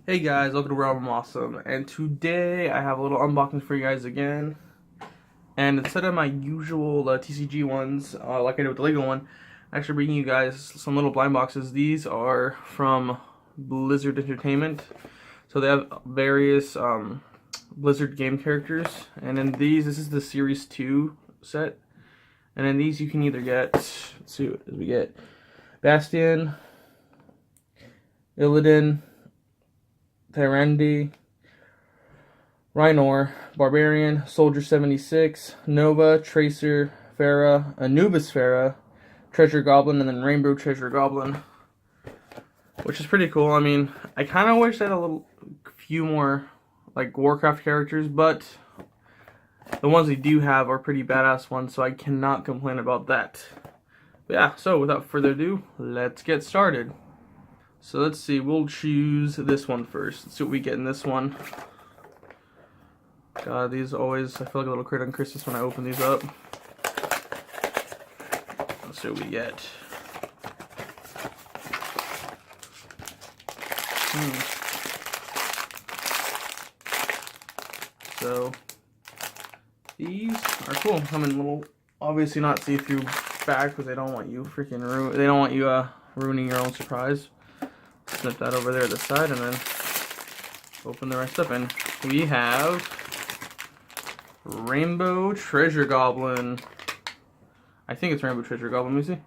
Hey guys, welcome to RealmOfAwesome, and today I have a little unboxing for you guys again. And instead of my usual TCG ones, like I did with the Lego one, I'm actually bringing you guys some little blind boxes. These are from Blizzard Entertainment, so they have various Blizzard game characters. And in these, this is the Series 2 set, and in these you can either get, let's see what we get, Bastion, Illidan, Tyrandy, Rhino, Barbarian, Soldier 76, Nova, Tracer, Pharah, Anubis Pharah, Treasure Goblin, and then Rainbow Treasure Goblin, which is pretty cool. I mean, I kind of wish I had a few more like Warcraft characters, but the ones they do have are pretty badass ones, so I cannot complain about that. But yeah, so without further ado, let's get started. So let's see, we'll choose this one first. Let's see what we get in this one. God, these always, I feel like a little crit on Christmas when I open these up. Let's see what we get. So, these are cool. Come in little, obviously not see-through bag because they don't want you ruining your own surprise. Snip that over there at the side and then open the rest up, and we have Rainbow Treasure Goblin. I think it's Rainbow Treasure Goblin. Let me see.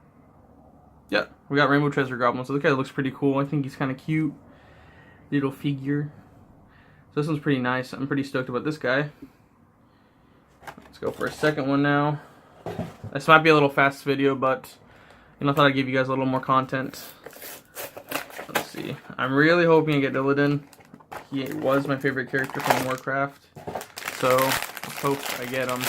Yeah, we got Rainbow Treasure Goblin. So this guy looks pretty cool. I think he's kind of cute little figure. So this one's pretty nice. I'm pretty stoked about this guy. Let's go for a second one now. This might be a little fast video, but I thought I'd give you guys a little more content. Let's see. I'm really hoping I get Illidan. He was my favorite character from Warcraft, so let's hope I get him.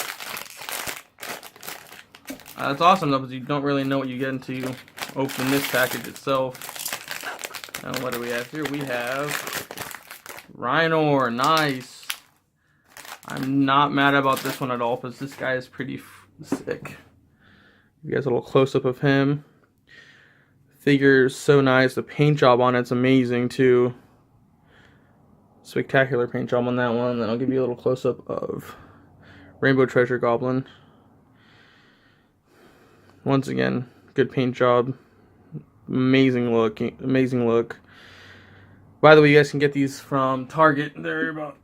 That's awesome though, because you don't really know what you get until you open this package itself. And what do we have here? We have Rhino. Nice. I'm not mad about this one at all, because this guy is pretty sick. You guys a little close-up of him. Figure is so nice. The paint job on it's amazing too. Spectacular paint job on that one. Then I'll give you a little close-up of Rainbow Treasure Goblin. Once again, good paint job. Amazing look. Amazing look. By the way, you guys can get these from Target. They're about,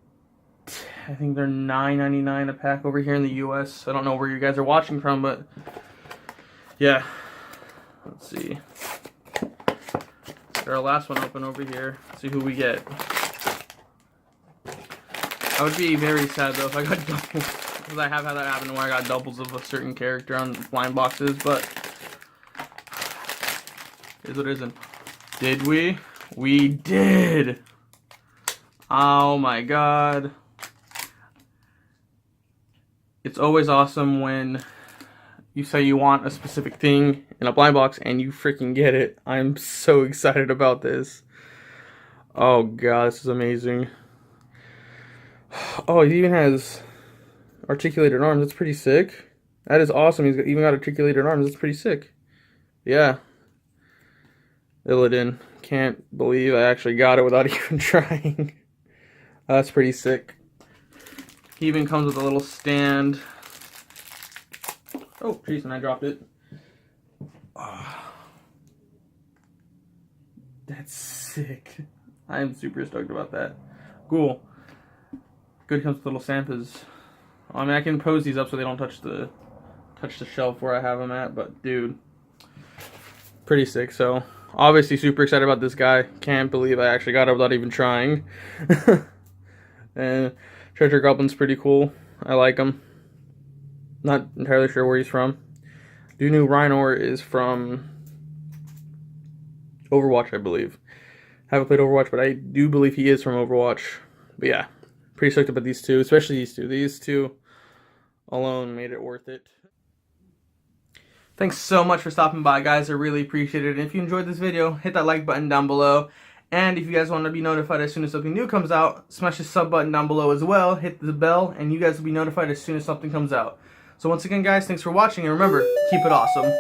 I think they're $9.99 a pack over here in the US. I don't know where you guys are watching from, but yeah. Let's see. Get our last one open over here. Let's see who we get. I would be very sad though if I got doubles, because I have had that happen where I got doubles of a certain character on blind boxes, but here's what it isn't. Did we? We did! Oh my god. It's always awesome when you say you want a specific thing in a blind box and you freaking get it. I'm so excited about this. Oh god, this is amazing. Oh, he even has articulated arms. That's pretty sick. That is awesome. He's even got articulated arms. That's pretty sick. Yeah. Illidan. Can't believe I actually got it without even trying. That's pretty sick. He even comes with a little stand. Oh, jeez, and I dropped it. Oh, that's sick. I'm super stoked about that. Cool. Good comes with little Santas. I mean, I can pose these up so they don't touch the shelf where I have them at, but dude, pretty sick. So obviously super excited about this guy. Can't believe I actually got it without even trying. And Treasure Goblin's pretty cool. I like him. Not entirely sure where he's from. Do know Rhino is from Overwatch, I believe. Haven't played Overwatch, but I do believe he is from Overwatch. But yeah, pretty stoked about these two, especially these two. These two alone made it worth it. Thanks so much for stopping by, guys. I really appreciate it. And if you enjoyed this video, hit that like button down below. And if you guys want to be notified as soon as something new comes out, smash the sub button down below as well. Hit the bell, and you guys will be notified as soon as something comes out. So once again, guys, thanks for watching, and remember, keep it awesome.